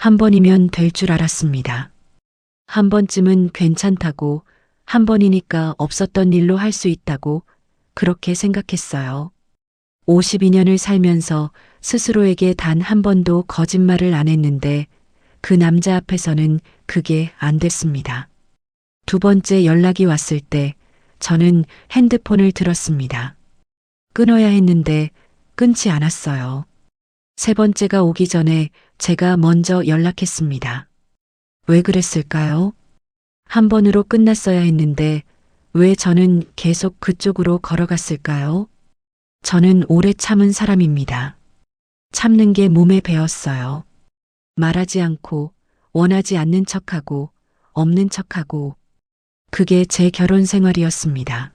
한 번이면 될 줄 알았습니다. 한 번쯤은 괜찮다고, 한 번이니까 없었던 일로 할 수 있다고 그렇게 생각했어요. 52년을 살면서 스스로에게 단 한 번도 거짓말을 안 했는데 그 남자 앞에서는 그게 안 됐습니다. 두 번째 연락이 왔을 때 저는 핸드폰을 들었습니다. 끊어야 했는데 끊지 않았어요. 세 번째가 오기 전에 제가 먼저 연락했습니다. 왜 그랬을까요? 한 번으로 끝났어야 했는데 왜 저는 계속 그쪽으로 걸어갔을까요? 저는 오래 참은 사람입니다. 참는 게 몸에 배었어요. 말하지 않고, 원하지 않는 척하고, 없는 척하고, 그게 제 결혼 생활이었습니다.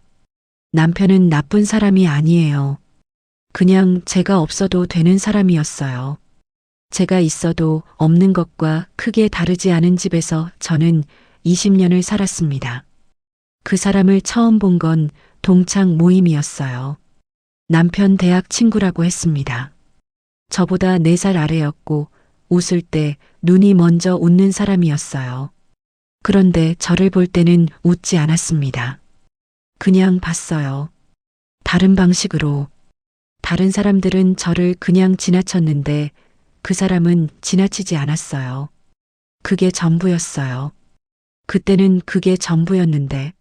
남편은 나쁜 사람이 아니에요. 그냥 제가 없어도 되는 사람이었어요. 제가 있어도 없는 것과 크게 다르지 않은 집에서 저는 20년을 살았습니다. 그 사람을 처음 본 건 동창 모임이었어요. 남편 대학 친구라고 했습니다. 저보다 4살 아래였고 웃을 때 눈이 먼저 웃는 사람이었어요. 그런데 저를 볼 때는 웃지 않았습니다. 그냥 봤어요. 다른 방식으로. 다른 사람들은 저를 그냥 지나쳤는데 그 사람은 지나치지 않았어요. 그게 전부였어요. 그때는 그게 전부였는데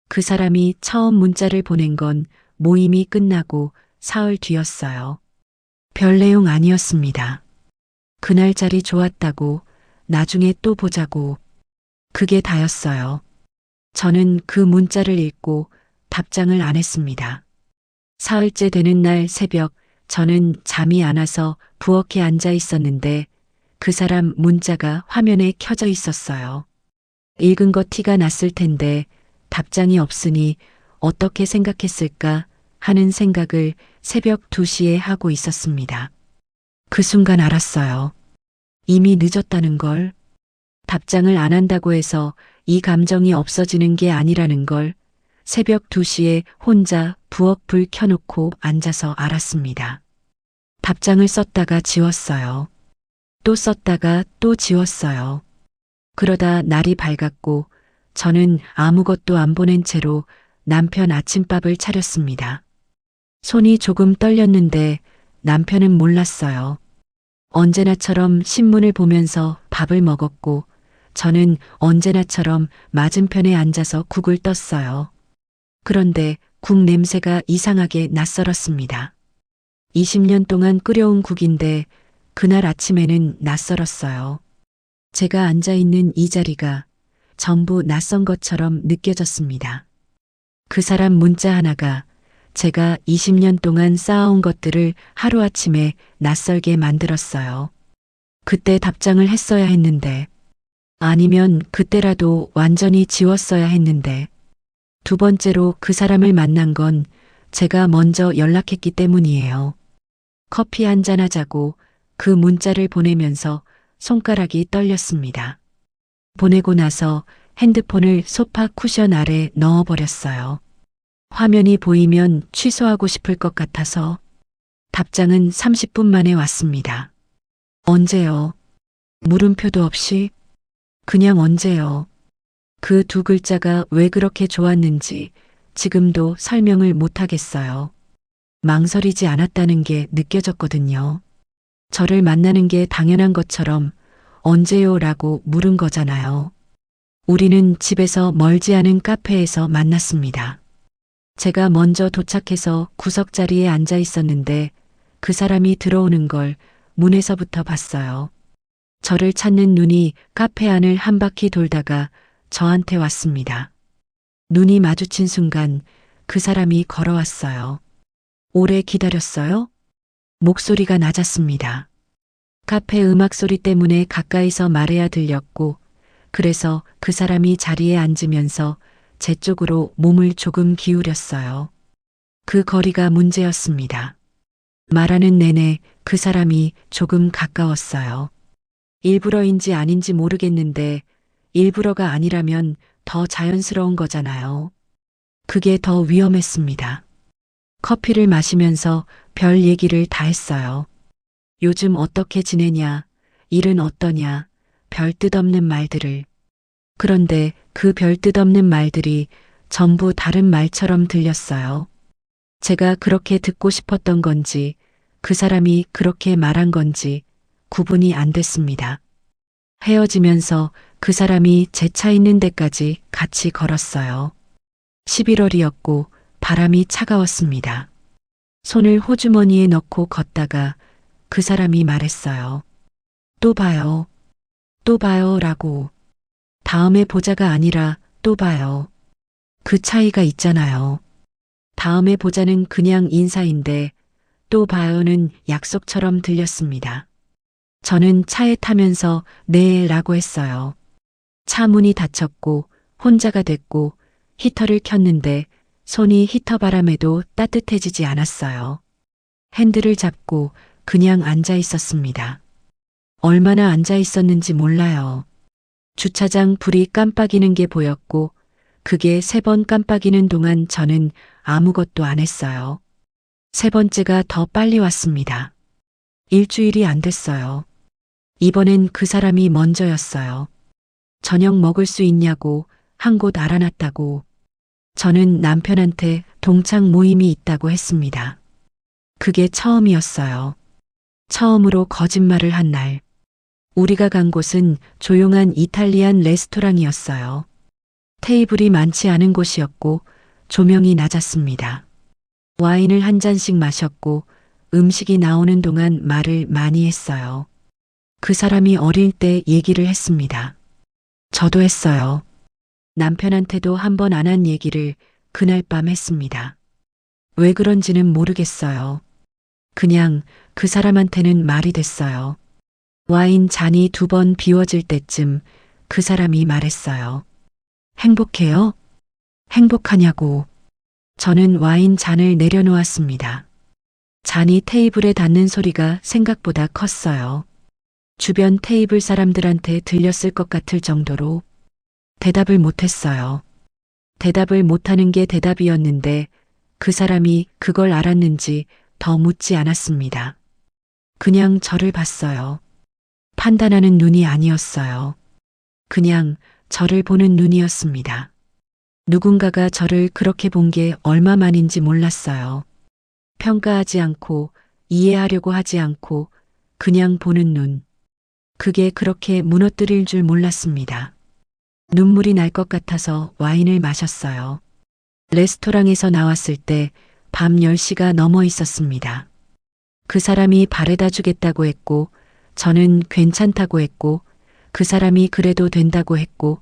그 사람이 처음 문자를 보낸 건 모임이 끝나고 사흘 뒤였어요. 별 내용 아니었습니다. 그날 자리 좋았다고, 나중에 또 보자고. 그게 다였어요. 저는 그 문자를 읽고 답장을 안 했습니다. 사흘째 되는 날 새벽 저는 잠이 안 와서 부엌에 앉아 있었는데 그 사람 문자가 화면에 켜져 있었어요. 읽은 거 티가 났을 텐데 답장이 없으니 어떻게 생각했을까 하는 생각을 새벽 2시에 하고 있었습니다. 그 순간 알았어요. 이미 늦었다는 걸. 답장을 안 한다고 해서 이 감정이 없어지는 게 아니라는 걸 새벽 2시에 혼자 부엌 불 켜놓고 앉아서 알았습니다. 답장을 썼다가 지웠어요. 또 썼다가 또 지웠어요. 그러다 날이 밝았고 저는 아무것도 안 보낸 채로 남편 아침밥을 차렸습니다. 손이 조금 떨렸는데 남편은 몰랐어요. 언제나처럼 신문을 보면서 밥을 먹었고 저는 언제나처럼 맞은편에 앉아서 국을 떴어요. 그런데 국 냄새가 이상하게 낯설었습니다. 20년 동안 끓여온 국인데 그날 아침에는 낯설었어요. 제가 앉아있는 이 자리가 전부 낯선 것처럼 느껴졌습니다. 그 사람 문자 하나가 제가 20년 동안 쌓아온 것들을 하루아침에 낯설게 만들었어요. 그때 답장을 했어야 했는데, 아니면 그때라도 완전히 지웠어야 했는데, 두 번째로 그 사람을 만난 건 제가 먼저 연락했기 때문이에요. 커피 한잔 하자고 그 문자를 보내면서 손가락이 떨렸습니다. 보내고 나서 핸드폰을 소파 쿠션 아래 넣어버렸어요. 화면이 보이면 취소하고 싶을 것 같아서. 답장은 30분 만에 왔습니다. 언제요? 물음표도 없이? 그냥 언제요? 그 두 글자가 왜 그렇게 좋았는지 지금도 설명을 못하겠어요. 망설이지 않았다는 게 느껴졌거든요. 저를 만나는 게 당연한 것처럼 언제요? 라고 물은 거잖아요. 우리는 집에서 멀지 않은 카페에서 만났습니다. 제가 먼저 도착해서 구석자리에 앉아 있었는데 그 사람이 들어오는 걸 문에서부터 봤어요. 저를 찾는 눈이 카페 안을 한 바퀴 돌다가 저한테 왔습니다. 눈이 마주친 순간 그 사람이 걸어왔어요. 오래 기다렸어요? 목소리가 낮았습니다. 카페 음악 소리 때문에 가까이서 말해야 들렸고 그래서 그 사람이 자리에 앉으면서 제 쪽으로 몸을 조금 기울였어요. 그 거리가 문제였습니다. 말하는 내내 그 사람이 조금 가까웠어요. 일부러인지 아닌지 모르겠는데 일부러가 아니라면 더 자연스러운 거잖아요. 그게 더 위험했습니다. 커피를 마시면서 별 얘기를 다 했어요. 요즘 어떻게 지내냐, 일은 어떠냐, 별 뜻 없는 말들을. 그런데 그 별 뜻 없는 말들이 전부 다른 말처럼 들렸어요. 제가 그렇게 듣고 싶었던 건지, 그 사람이 그렇게 말한 건지 구분이 안 됐습니다. 헤어지면서 그 사람이 제 차 있는 데까지 같이 걸었어요. 11월이었고 바람이 차가웠습니다. 손을 호주머니에 넣고 걷다가 그 사람이 말했어요. 또 봐요. 또 봐요 라고. 다음에 보자가 아니라 또 봐요. 그 차이가 있잖아요. 다음에 보자는 그냥 인사인데 또 봐요는 약속처럼 들렸습니다. 저는 차에 타면서 네 라고 했어요. 차 문이 닫혔고 혼자가 됐고 히터를 켰는데 손이 히터 바람에도 따뜻해지지 않았어요. 핸들을 잡고 그냥 앉아 있었습니다. 얼마나 앉아 있었는지 몰라요. 주차장 불이 깜빡이는 게 보였고 그게 3번 깜빡이는 동안 저는 아무것도 안 했어요. 3번째가 더 빨리 왔습니다. 일주일이 안 됐어요. 이번엔 그 사람이 먼저였어요. 저녁 먹을 수 있냐고 한 곳 알아놨다고. 저는 남편한테 동창 모임이 있다고 했습니다. 그게 처음이었어요. 처음으로 거짓말을 한 날. 우리가 간 곳은 조용한 이탈리안 레스토랑이었어요. 테이블이 많지 않은 곳이었고 조명이 낮았습니다. 와인을 한 잔씩 마셨고 음식이 나오는 동안 말을 많이 했어요. 그 사람이 어릴 때 얘기를 했습니다. 저도 했어요. 남편한테도 한 번 안 한 얘기를 그날 밤 했습니다. 왜 그런지는 모르겠어요. 그냥 그 사람한테는 말이 됐어요. 와인 잔이 2번 비워질 때쯤 그 사람이 말했어요. 행복해요? 행복하냐고. 저는 와인 잔을 내려놓았습니다. 잔이 테이블에 닿는 소리가 생각보다 컸어요. 주변 테이블 사람들한테 들렸을 것 같을 정도로 대답을 못했어요. 대답을 못하는 게 대답이었는데 그 사람이 그걸 알았는지 더 묻지 않았습니다. 그냥 저를 봤어요. 판단하는 눈이 아니었어요. 그냥 저를 보는 눈이었습니다. 누군가가 저를 그렇게 본 게 얼마만인지 몰랐어요. 평가하지 않고 이해하려고 하지 않고 그냥 보는 눈. 그게 그렇게 무너뜨릴 줄 몰랐습니다. 눈물이 날 것 같아서 와인을 마셨어요. 레스토랑에서 나왔을 때 밤 10시가 넘어 있었습니다. 그 사람이 바래다 주겠다고 했고 저는 괜찮다고 했고 그 사람이 그래도 된다고 했고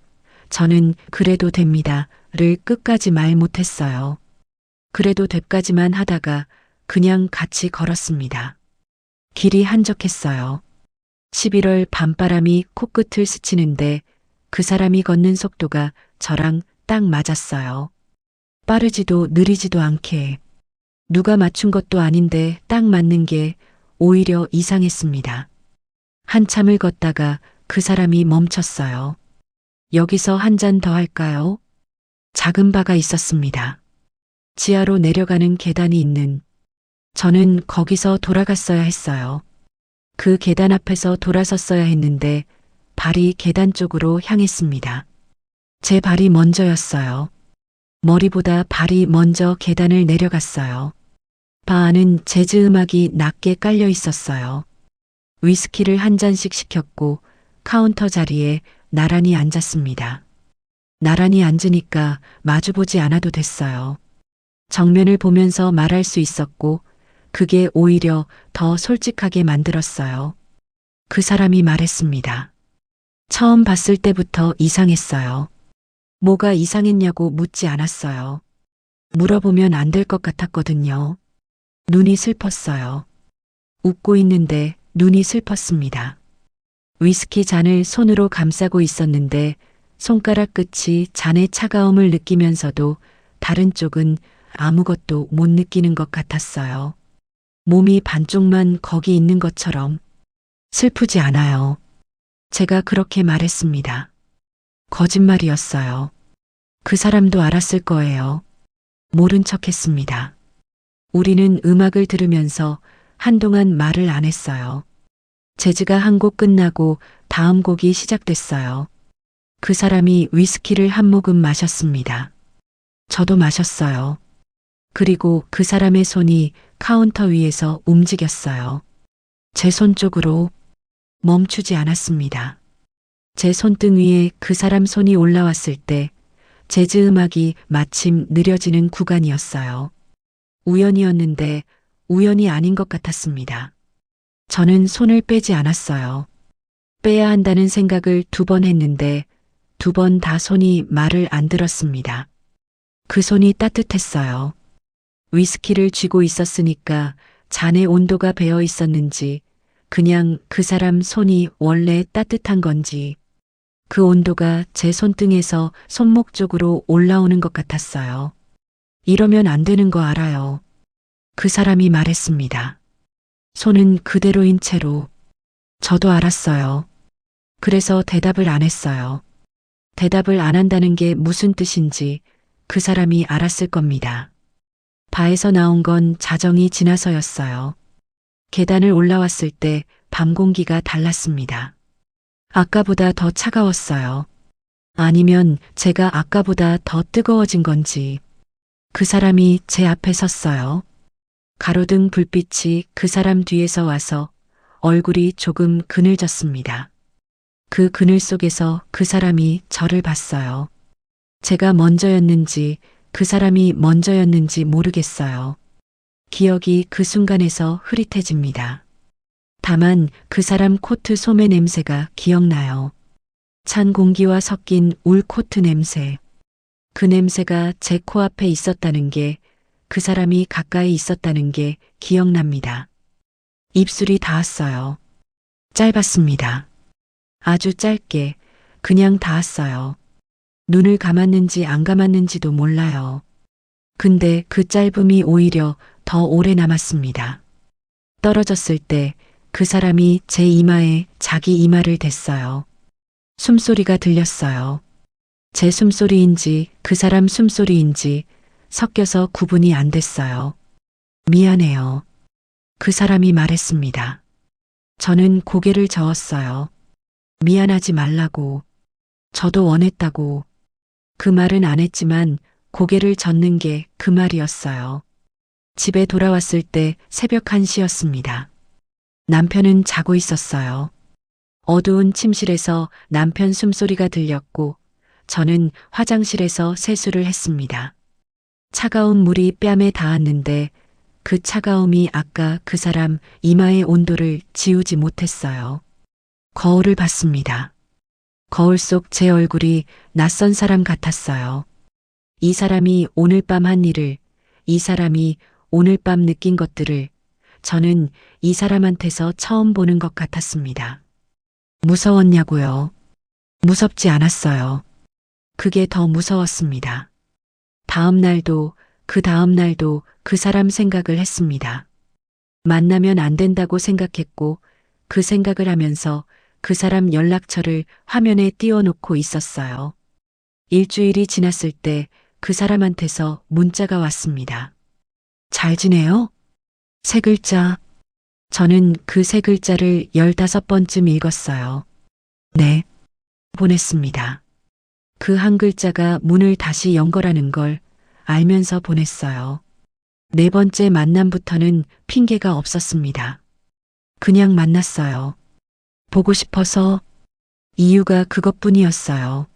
저는 그래도 됩니다를 끝까지 말 못했어요. 그래도 됩까지만 하다가 그냥 같이 걸었습니다. 길이 한적했어요. 11월 밤바람이 코끝을 스치는데 그 사람이 걷는 속도가 저랑 딱 맞았어요. 빠르지도 느리지도 않게. 누가 맞춘 것도 아닌데 딱 맞는 게 오히려 이상했습니다. 한참을 걷다가 그 사람이 멈췄어요. 여기서 한 잔 더 할까요? 작은 바가 있었습니다. 지하로 내려가는 계단이 있는. 저는 거기서 돌아갔어야 했어요. 그 계단 앞에서 돌아섰어야 했는데 발이 계단 쪽으로 향했습니다. 제 발이 먼저였어요. 머리보다 발이 먼저 계단을 내려갔어요. 바 안은 재즈 음악이 낮게 깔려 있었어요. 위스키를 한 잔씩 시켰고 카운터 자리에 나란히 앉았습니다. 나란히 앉으니까 마주보지 않아도 됐어요. 정면을 보면서 말할 수 있었고 그게 오히려 더 솔직하게 만들었어요. 그 사람이 말했습니다. 처음 봤을 때부터 이상했어요. 뭐가 이상했냐고 묻지 않았어요. 물어보면 안 될 것 같았거든요. 눈이 슬펐어요. 웃고 있는데 눈이 슬펐습니다. 위스키 잔을 손으로 감싸고 있었는데 손가락 끝이 잔의 차가움을 느끼면서도 다른 쪽은 아무것도 못 느끼는 것 같았어요. 몸이 반쪽만 거기 있는 것처럼. 슬프지 않아요. 제가 그렇게 말했습니다. 거짓말이었어요. 그 사람도 알았을 거예요. 모른 척 했습니다. 우리는 음악을 들으면서 한동안 말을 안 했어요. 재즈가 한 곡 끝나고 다음 곡이 시작됐어요. 그 사람이 위스키를 한 모금 마셨습니다. 저도 마셨어요. 그리고 그 사람의 손이 카운터 위에서 움직였어요. 제 손 쪽으로 멈추지 않았습니다. 제 손등 위에 그 사람 손이 올라왔을 때 재즈 음악이 마침 느려지는 구간이었어요. 우연이었는데 우연이 아닌 것 같았습니다. 저는 손을 빼지 않았어요. 빼야 한다는 생각을 2번 했는데 2번 다 손이 말을 안 들었습니다. 그 손이 따뜻했어요. 위스키를 쥐고 있었으니까 잔의 온도가 배어 있었는지 그냥 그 사람 손이 원래 따뜻한 건지 그 온도가 제 손등에서 손목 쪽으로 올라오는 것 같았어요. 이러면 안 되는 거 알아요. 그 사람이 말했습니다. 손은 그대로인 채로. 저도 알았어요. 그래서 대답을 안 했어요. 대답을 안 한다는 게 무슨 뜻인지 그 사람이 알았을 겁니다. 바에서 나온 건 자정이 지나서였어요. 계단을 올라왔을 때 밤 공기가 달랐습니다. 아까보다 더 차가웠어요. 아니면 제가 아까보다 더 뜨거워진 건지. 그 사람이 제 앞에 섰어요. 가로등 불빛이 그 사람 뒤에서 와서 얼굴이 조금 그늘졌습니다. 그 그늘 속에서 그 사람이 저를 봤어요. 제가 먼저였는지 그 사람이 먼저였는지 모르겠어요. 기억이 그 순간에서 흐릿해집니다. 다만 그 사람 코트 소매 냄새가 기억나요. 찬 공기와 섞인 울 코트 냄새. 그 냄새가 제 코앞에 있었다는 게, 그 사람이 가까이 있었다는 게 기억납니다. 입술이 닿았어요. 짧았습니다. 아주 짧게 그냥 닿았어요. 눈을 감았는지 안 감았는지도 몰라요. 근데 그 짧음이 오히려 더 오래 남았습니다. 떨어졌을 때 그 사람이 제 이마에 자기 이마를 댔어요. 숨소리가 들렸어요. 제 숨소리인지 그 사람 숨소리인지 섞여서 구분이 안 됐어요. 미안해요. 그 사람이 말했습니다. 저는 고개를 저었어요. 미안하지 말라고. 저도 원했다고. 그 말은 안 했지만 고개를 젓는 게 그 말이었어요. 집에 돌아왔을 때 새벽 1시였습니다. 남편은 자고 있었어요. 어두운 침실에서 남편 숨소리가 들렸고 저는 화장실에서 세수를 했습니다. 차가운 물이 뺨에 닿았는데 그 차가움이 아까 그 사람 이마의 온도를 지우지 못했어요. 거울을 봤습니다. 거울 속 제 얼굴이 낯선 사람 같았어요. 이 사람이 오늘 밤 한 일을, 이 사람이 오늘 밤 느낀 것들을 저는 이 사람한테서 처음 보는 것 같았습니다. 무서웠냐고요? 무섭지 않았어요. 그게 더 무서웠습니다. 다음 날도 그 다음 날도 그 사람 생각을 했습니다. 만나면 안 된다고 생각했고 그 생각을 하면서 그 사람 연락처를 화면에 띄워놓고 있었어요. 일주일이 지났을 때 그 사람한테서 문자가 왔습니다. 잘 지내요? 3글자. 저는 그 3글자를 15번쯤 읽었어요. 네. 보냈습니다. 그 한 글자가 문을 다시 연 거라는 걸 알면서 보냈어요. 4번째 만남부터는 핑계가 없었습니다. 그냥 만났어요. 보고 싶어서. 이유가 그것뿐이었어요.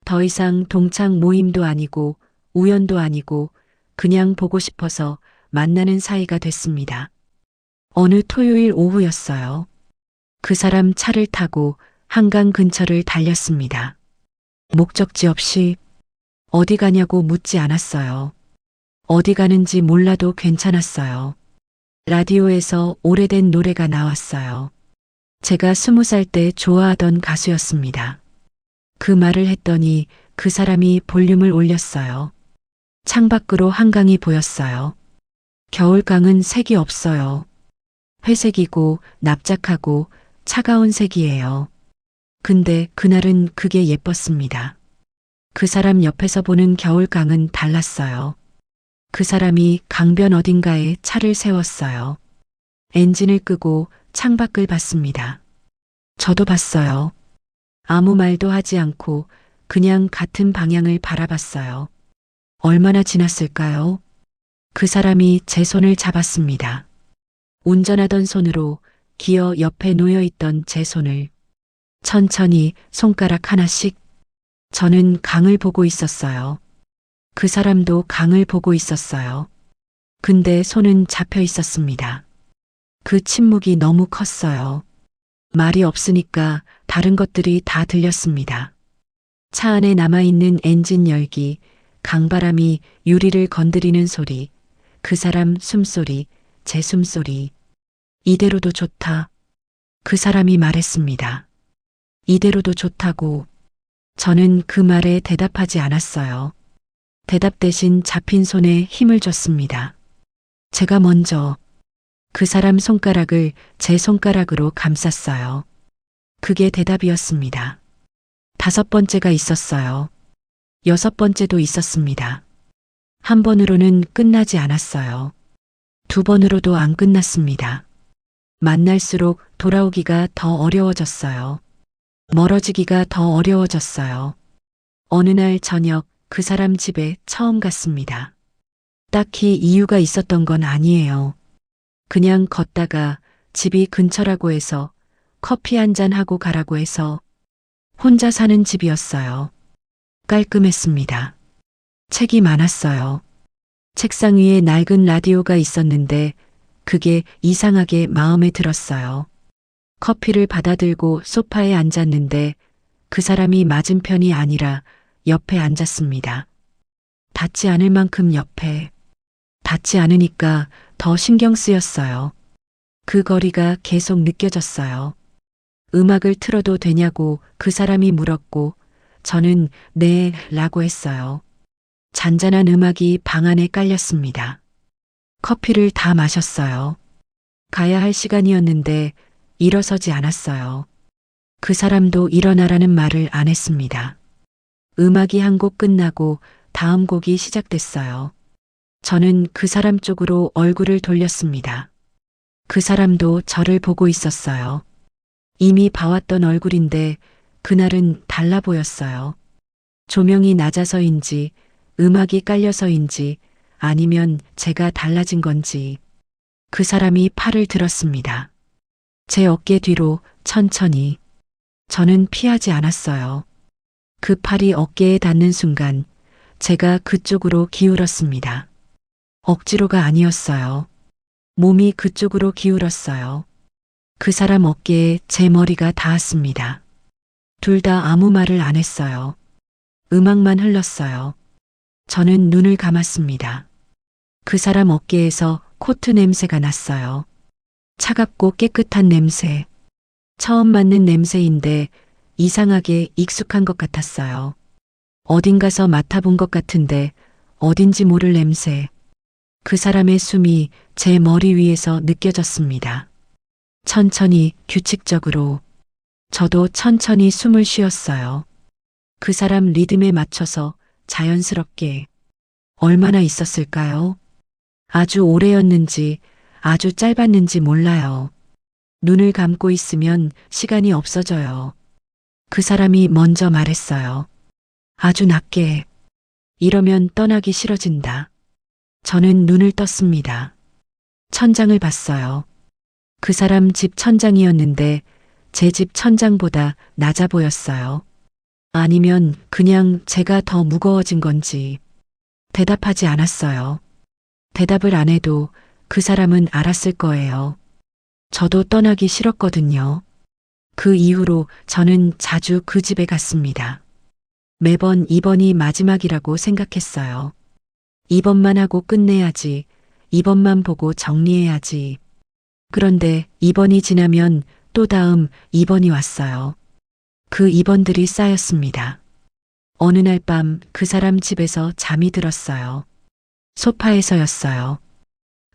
더 이상 동창 모임도 아니고 우연도 아니고 그냥 보고 싶어서 만나는 사이가 됐습니다. 어느 토요일 오후였어요. 그 사람 차를 타고 한강 근처를 달렸습니다. 목적지 없이 어디 가냐고 묻지 않았어요. 어디 가는지 몰라도 괜찮았어요. 라디오에서 오래된 노래가 나왔어요. 제가 20살 때 좋아하던 가수였습니다. 그 말을 했더니 그 사람이 볼륨을 올렸어요. 창밖으로 한강이 보였어요. 겨울강은 색이 없어요. 회색이고 납작하고 차가운 색이에요. 근데 그날은 그게 예뻤습니다. 그 사람 옆에서 보는 겨울강은 달랐어요. 그 사람이 강변 어딘가에 차를 세웠어요. 엔진을 끄고 창밖을 봤습니다. 저도 봤어요. 아무 말도 하지 않고 그냥 같은 방향을 바라봤어요. 얼마나 지났을까요? 그 사람이 제 손을 잡았습니다. 운전하던 손으로 기어 옆에 놓여있던 제 손을 천천히 손가락 하나씩. 저는 강을 보고 있었어요. 그 사람도 강을 보고 있었어요. 근데 손은 잡혀 있었습니다. 그 침묵이 너무 컸어요. 말이 없으니까 다른 것들이 다 들렸습니다. 차 안에 남아있는 엔진 열기, 강바람이 유리를 건드리는 소리, 그 사람 숨소리, 제 숨소리. 이대로도 좋다. 그 사람이 말했습니다. 이대로도 좋다고. 저는 그 말에 대답하지 않았어요. 대답 대신 잡힌 손에 힘을 줬습니다. 제가 먼저 그 사람 손가락을 제 손가락으로 감쌌어요. 그게 대답이었습니다. 5번째가 있었어요. 6번째도 있었습니다. 한 번으로는 끝나지 않았어요. 2번으로도 안 끝났습니다. 만날수록 돌아오기가 더 어려워졌어요. 멀어지기가 더 어려워졌어요. 어느 날 저녁 그 사람 집에 처음 갔습니다. 딱히 이유가 있었던 건 아니에요. 그냥 걷다가 집이 근처라고 해서 커피 한 잔 하고 가라고 해서. 혼자 사는 집이었어요. 깔끔했습니다. 책이 많았어요. 책상 위에 낡은 라디오가 있었는데 그게 이상하게 마음에 들었어요. 커피를 받아들고 소파에 앉았는데 그 사람이 맞은편이 아니라 옆에 앉았습니다. 닿지 않을 만큼 옆에. 닿지 않으니까 더 신경 쓰였어요. 그 거리가 계속 느껴졌어요. 음악을 틀어도 되냐고 그 사람이 물었고 저는 네 라고 했어요. 잔잔한 음악이 방 안에 깔렸습니다. 커피를 다 마셨어요. 가야 할 시간이었는데 일어서지 않았어요. 그 사람도 일어나라는 말을 안 했습니다. 음악이 한 곡 끝나고 다음 곡이 시작됐어요. 저는 그 사람 쪽으로 얼굴을 돌렸습니다. 그 사람도 저를 보고 있었어요. 이미 봐왔던 얼굴인데 그날은 달라 보였어요. 조명이 낮아서인지 음악이 깔려서인지 아니면 제가 달라진 건지. 그 사람이 팔을 들었습니다. 제 어깨 뒤로 천천히. 저는 피하지 않았어요. 그 팔이 어깨에 닿는 순간 제가 그쪽으로 기울었습니다. 억지로가 아니었어요. 몸이 그쪽으로 기울었어요. 그 사람 어깨에 제 머리가 닿았습니다. 둘 다 아무 말을 안 했어요. 음악만 흘렀어요. 저는 눈을 감았습니다. 그 사람 어깨에서 코트 냄새가 났어요. 차갑고 깨끗한 냄새. 처음 맡는 냄새인데 이상하게 익숙한 것 같았어요. 어딘가서 맡아본 것 같은데 어딘지 모를 냄새. 그 사람의 숨이 제 머리 위에서 느껴졌습니다. 천천히 규칙적으로. 저도 천천히 숨을 쉬었어요. 그 사람 리듬에 맞춰서 자연스럽게. 얼마나 있었을까요? 아주 오래였는지 아주 짧았는지 몰라요. 눈을 감고 있으면 시간이 없어져요. 그 사람이 먼저 말했어요. 아주 낮게. 이러면 떠나기 싫어진다. 저는 눈을 떴습니다. 천장을 봤어요. 그 사람 집 천장이었는데 제 집 천장보다 낮아 보였어요. 아니면 그냥 제가 더 무거워진 건지. 대답하지 않았어요. 대답을 안 해도 그 사람은 알았을 거예요. 저도 떠나기 싫었거든요. 그 이후로 저는 자주 그 집에 갔습니다. 매번 이번이 마지막이라고 생각했어요. 이번만 하고 끝내야지. 이번만 보고 정리해야지. 그런데 이번이 지나면 또 다음 이번이 왔어요. 그 이번들이 쌓였습니다. 어느 날 밤 그 사람 집에서 잠이 들었어요. 소파에서였어요.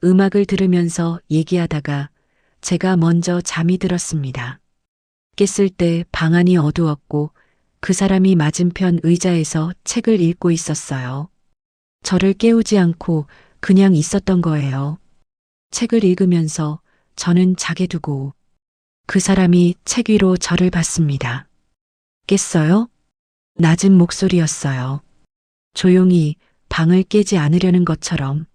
음악을 들으면서 얘기하다가 제가 먼저 잠이 들었습니다. 깼을 때 방 안이 어두웠고 그 사람이 맞은편 의자에서 책을 읽고 있었어요. 저를 깨우지 않고 그냥 있었던 거예요. 책을 읽으면서 저는 자게 두고 그 사람이 책 위로 저를 봤습니다. 깼어요? 낮은 목소리였어요. 조용히 방을 깨지 않으려는 것처럼.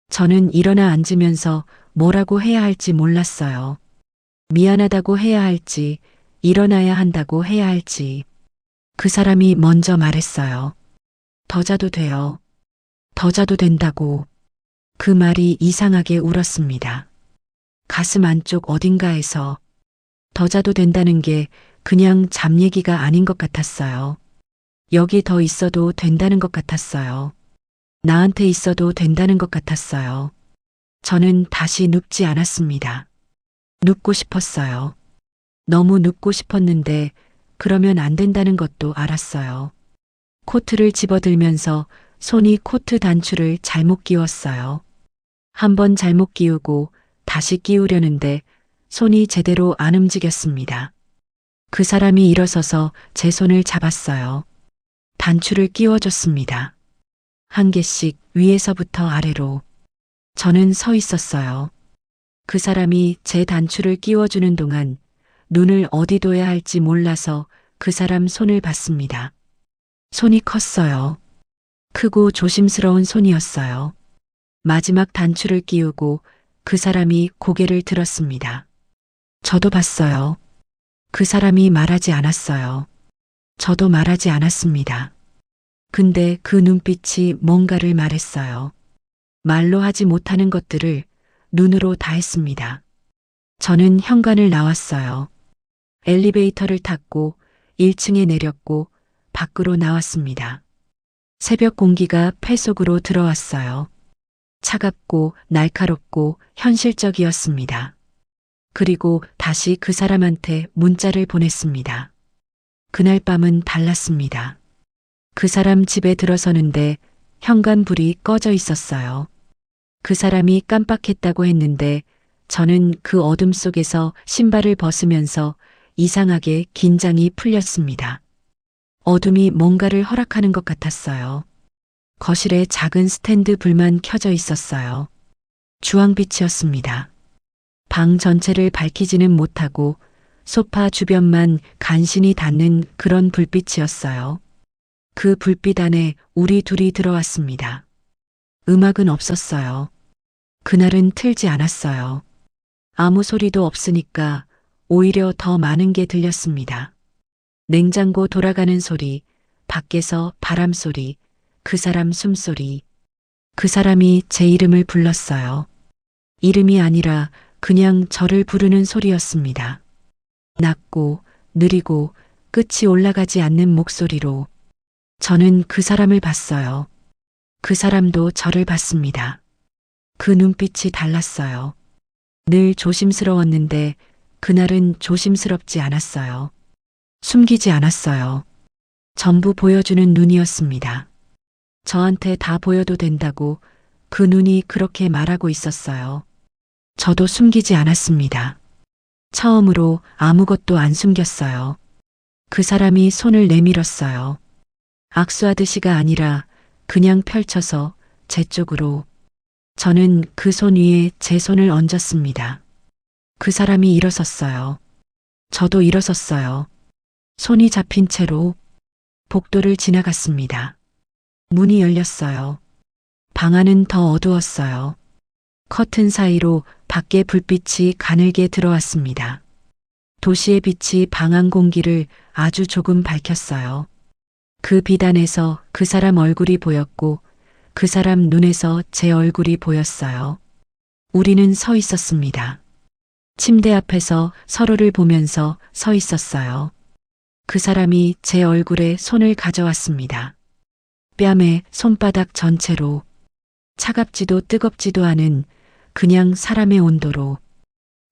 저는 일어나 앉으면서 뭐라고 해야 할지 몰랐어요. 미안하다고 해야 할지, 일어나야 한다고 해야 할지. 그 사람이 먼저 말했어요. 더 자도 돼요. 더 자도 된다고. 그 말이 이상하게 울었습니다. 가슴 안쪽 어딘가에서 더 자도 된다는 게 그냥 잠 얘기가 아닌 것 같았어요. 여기 더 있어도 된다는 것 같았어요. 나한테 있어도 된다는 것 같았어요. 저는 다시 눕지 않았습니다. 눕고 싶었어요. 너무 눕고 싶었는데 그러면 안 된다는 것도 알았어요. 코트를 집어들면서 손이 코트 단추를 잘못 끼웠어요. 한 번 잘못 끼우고 다시 끼우려는데 손이 제대로 안 움직였습니다. 그 사람이 일어서서 제 손을 잡았어요. 단추를 끼워줬습니다. 한 개씩 위에서부터 아래로. 저는 서 있었어요. 그 사람이 제 단추를 끼워주는 동안 눈을 어디 둬야 할지 몰라서 그 사람 손을 봤습니다. 손이 컸어요. 크고 조심스러운 손이었어요. 마지막 단추를 끼우고 그 사람이 고개를 들었습니다. 저도 봤어요. 그 사람이 말하지 않았어요. 저도 말하지 않았습니다. 근데 그 눈빛이 뭔가를 말했어요. 말로 하지 못하는 것들을 눈으로 다 했습니다. 저는 현관을 나왔어요. 엘리베이터를 탔고 1층에 내렸고 밖으로 나왔습니다. 새벽 공기가 폐 속으로 들어왔어요. 차갑고 날카롭고 현실적이었습니다. 그리고 다시 그 사람한테 문자를 보냈습니다. 그날 밤은 달랐습니다. 그 사람 집에 들어서는데 현관 불이 꺼져 있었어요. 그 사람이 깜빡했다고 했는데 저는 그 어둠 속에서 신발을 벗으면서 이상하게 긴장이 풀렸습니다. 어둠이 뭔가를 허락하는 것 같았어요. 거실에 작은 스탠드 불만 켜져 있었어요. 주황빛이었습니다. 방 전체를 밝히지는 못하고 소파 주변만 간신히 닿는 그런 불빛이었어요. 그 불빛 안에 우리 둘이 들어왔습니다. 음악은 없었어요. 그날은 틀지 않았어요. 아무 소리도 없으니까 오히려 더 많은 게 들렸습니다. 냉장고 돌아가는 소리, 밖에서 바람 소리, 그 사람 숨소리. 그 사람이 제 이름을 불렀어요. 이름이 아니라 그냥 저를 부르는 소리였습니다. 낮고 느리고 끝이 올라가지 않는 목소리로. 저는 그 사람을 봤어요. 그 사람도 저를 봤습니다. 그 눈빛이 달랐어요. 늘 조심스러웠는데 그날은 조심스럽지 않았어요. 숨기지 않았어요. 전부 보여주는 눈이었습니다. 저한테 다 보여도 된다고 그 눈이 그렇게 말하고 있었어요. 저도 숨기지 않았습니다. 처음으로 아무것도 안 숨겼어요. 그 사람이 손을 내밀었어요. 악수하듯이가 아니라 그냥 펼쳐서 제 쪽으로. 저는 그 손 위에 제 손을 얹었습니다. 그 사람이 일어섰어요. 저도 일어섰어요. 손이 잡힌 채로 복도를 지나갔습니다. 문이 열렸어요. 방 안은 더 어두웠어요. 커튼 사이로 밖에 불빛이 가늘게 들어왔습니다. 도시의 빛이 방 안 공기를 아주 조금 밝혔어요. 그 빛 안에서 그 사람 얼굴이 보였고 그 사람 눈에서 제 얼굴이 보였어요. 우리는 서 있었습니다. 침대 앞에서 서로를 보면서 서 있었어요. 그 사람이 제 얼굴에 손을 가져왔습니다. 뺨에 손바닥 전체로. 차갑지도 뜨겁지도 않은 그냥 사람의 온도로.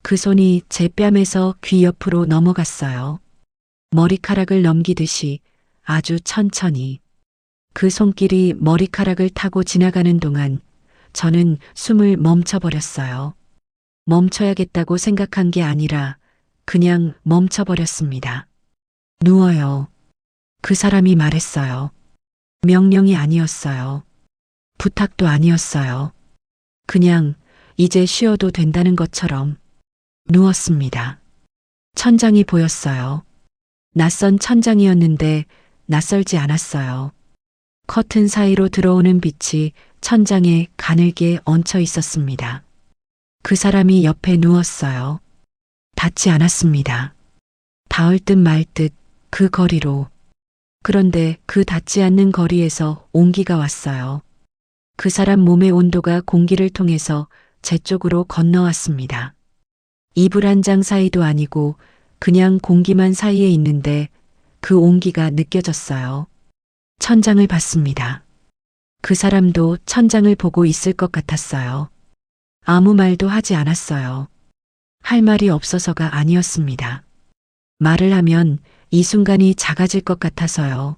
그 손이 제 뺨에서 귀 옆으로 넘어갔어요. 머리카락을 넘기듯이 아주 천천히. 그 손길이 머리카락을 타고 지나가는 동안 저는 숨을 멈춰버렸어요. 멈춰야겠다고 생각한 게 아니라 그냥 멈춰버렸습니다. 누워요. 그 사람이 말했어요. 명령이 아니었어요. 부탁도 아니었어요. 그냥 이제 쉬어도 된다는 것처럼 누웠습니다. 천장이 보였어요. 낯선 천장이었는데 낯설지 않았어요. 커튼 사이로 들어오는 빛이 천장에 가늘게 얹혀 있었습니다. 그 사람이 옆에 누웠어요. 닿지 않았습니다. 닿을 듯 말 듯 그 거리로. 그런데 그 닿지 않는 거리에서 온기가 왔어요. 그 사람 몸의 온도가 공기를 통해서 제 쪽으로 건너왔습니다. 이불 한 장 사이도 아니고 그냥 공기만 사이에 있는데 그 온기가 느껴졌어요. 천장을 봤습니다. 그 사람도 천장을 보고 있을 것 같았어요. 아무 말도 하지 않았어요. 할 말이 없어서가 아니었습니다. 말을 하면 이 순간이 작아질 것 같아서요.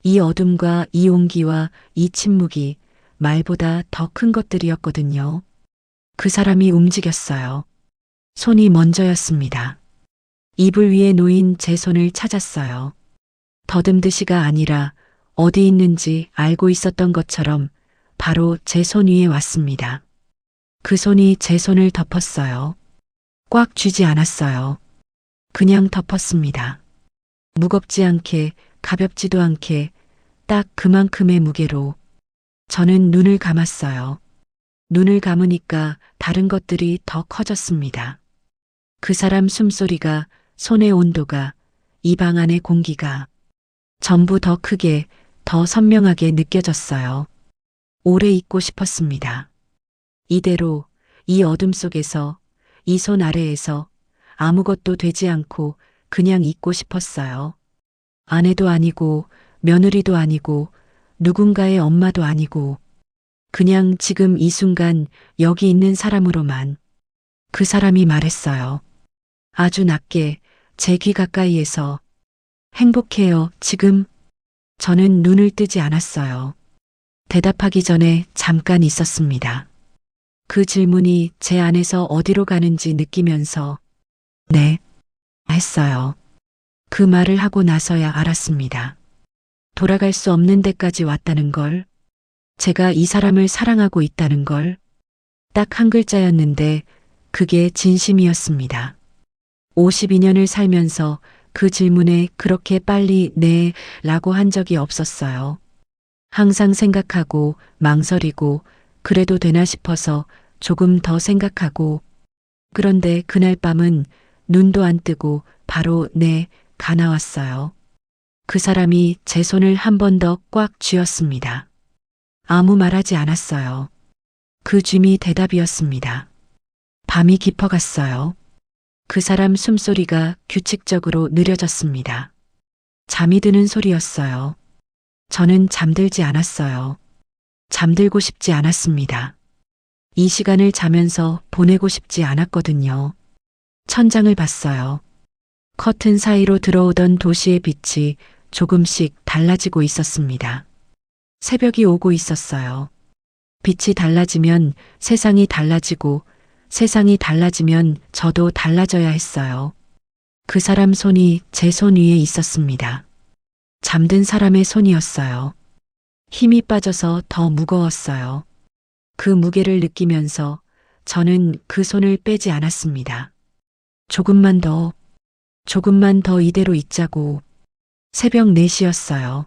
이 어둠과 이 온기와 이 침묵이 말보다 더 큰 것들이었거든요. 그 사람이 움직였어요. 손이 먼저였습니다. 이불 위에 놓인 제 손을 찾았어요. 더듬듯이가 아니라 어디 있는지 알고 있었던 것처럼 바로 제 손 위에 왔습니다. 그 손이 제 손을 덮었어요. 꽉 쥐지 않았어요. 그냥 덮었습니다. 무겁지 않게, 가볍지도 않게, 딱 그만큼의 무게로. 저는 눈을 감았어요. 눈을 감으니까 다른 것들이 더 커졌습니다. 그 사람 숨소리가, 손의 온도가, 이 방 안의 공기가 전부 더 크게, 더 선명하게 느껴졌어요. 오래 있고 싶었습니다. 이대로, 이 어둠 속에서, 이 손 아래에서 아무것도 되지 않고 그냥 있고 싶었어요. 아내도 아니고, 며느리도 아니고, 누군가의 엄마도 아니고, 그냥 지금 이 순간 여기 있는 사람으로만. 그 사람이 말했어요. 아주 낮게, 제 귀 가까이에서. 행복해요, 지금. 저는 눈을 뜨지 않았어요. 대답하기 전에 잠깐 있었습니다. 그 질문이 제 안에서 어디로 가는지 느끼면서 네, 했어요. 그 말을 하고 나서야 알았습니다. 돌아갈 수 없는 데까지 왔다는 걸, 제가 이 사람을 사랑하고 있다는 걸, 딱 한 글자였는데 그게 진심이었습니다. 52년을 살면서 그 질문에 그렇게 빨리 네 라고 한 적이 없었어요. 항상 생각하고 망설이고 그래도 되나 싶어서 조금 더 생각하고 그런데 그날 밤은 눈도 안 뜨고 바로 가 나왔어요. 그 사람이 제 손을 한 번 더 꽉 쥐었습니다. 아무 말하지 않았어요. 그 쥐미 대답이었습니다. 밤이 깊어갔어요. 그 사람 숨소리가 규칙적으로 느려졌습니다. 잠이 드는 소리였어요. 저는 잠들지 않았어요. 잠들고 싶지 않았습니다. 이 시간을 자면서 보내고 싶지 않았거든요. 천장을 봤어요. 커튼 사이로 들어오던 도시의 빛이 조금씩 달라지고 있었습니다. 새벽이 오고 있었어요. 빛이 달라지면 세상이 달라지고 세상이 달라지면 저도 달라져야 했어요. 그 사람 손이 제 손 위에 있었습니다. 잠든 사람의 손이었어요. 힘이 빠져서 더 무거웠어요. 그 무게를 느끼면서 저는 그 손을 빼지 않았습니다. 조금만 더 이대로 있자고. 새벽 4시였어요.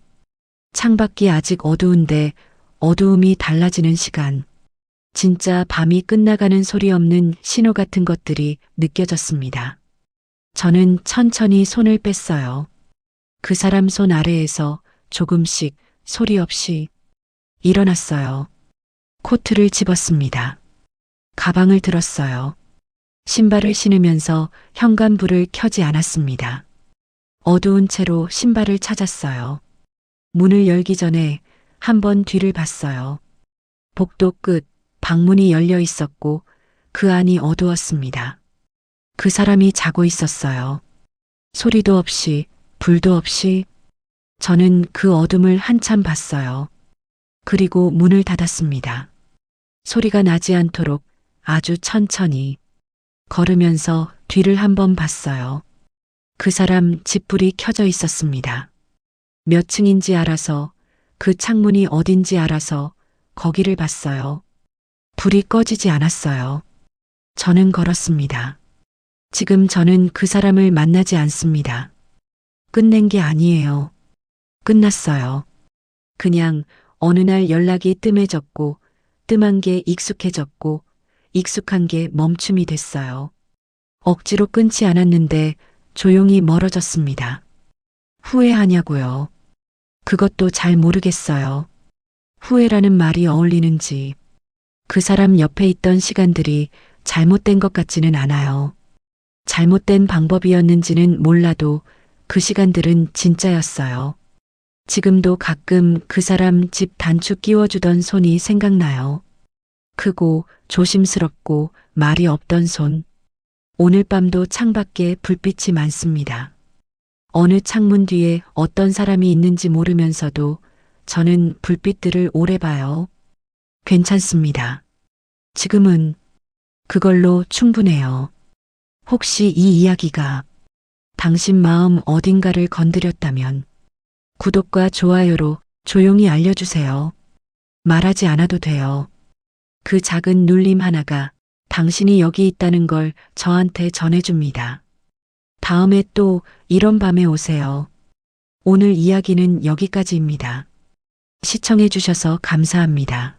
창밖이 아직 어두운데 어두움이 달라지는 시간. 진짜 밤이 끝나가는 소리 없는 신호 같은 것들이 느껴졌습니다. 저는 천천히 손을 뺐어요. 그 사람 손 아래에서 조금씩 소리 없이 일어났어요. 코트를 집었습니다. 가방을 들었어요. 신발을 신으면서 현관불을 켜지 않았습니다. 어두운 채로 신발을 찾았어요. 문을 열기 전에 한번 뒤를 봤어요. 복도 끝 방문이 열려 있었고 그 안이 어두웠습니다. 그 사람이 자고 있었어요. 소리도 없이, 불도 없이. 저는 그 어둠을 한참 봤어요. 그리고 문을 닫았습니다. 소리가 나지 않도록 아주 천천히 걸으면서 뒤를 한번 봤어요. 그 사람 집불이 켜져 있었습니다. 몇 층인지 알아서, 그 창문이 어딘지 알아서 거기를 봤어요. 불이 꺼지지 않았어요. 저는 걸었습니다. 지금 저는 그 사람을 만나지 않습니다. 끝낸 게 아니에요. 끝났어요. 그냥 어느 날 연락이 뜸해졌고, 뜸한 게 익숙해졌고, 익숙한 게 멈춤이 됐어요. 억지로 끊지 않았는데 조용히 멀어졌습니다. 후회하냐고요. 그것도 잘 모르겠어요. 후회라는 말이 어울리는지. 그 사람 옆에 있던 시간들이 잘못된 것 같지는 않아요. 잘못된 방법이었는지는 몰라도 그 시간들은 진짜였어요. 지금도 가끔 그 사람 집 단추 끼워주던 손이 생각나요. 크고 조심스럽고 말이 없던 손. 오늘 밤도 창밖에 불빛이 많습니다. 어느 창문 뒤에 어떤 사람이 있는지 모르면서도 저는 불빛들을 오래 봐요. 괜찮습니다. 지금은 그걸로 충분해요. 혹시 이 이야기가 당신 마음 어딘가를 건드렸다면 구독과 좋아요로 조용히 알려주세요. 말하지 않아도 돼요. 그 작은 눌림 하나가 당신이 여기 있다는 걸 저한테 전해줍니다. 다음에 또 이런 밤에 오세요. 오늘 이야기는 여기까지입니다. 시청해주셔서 감사합니다.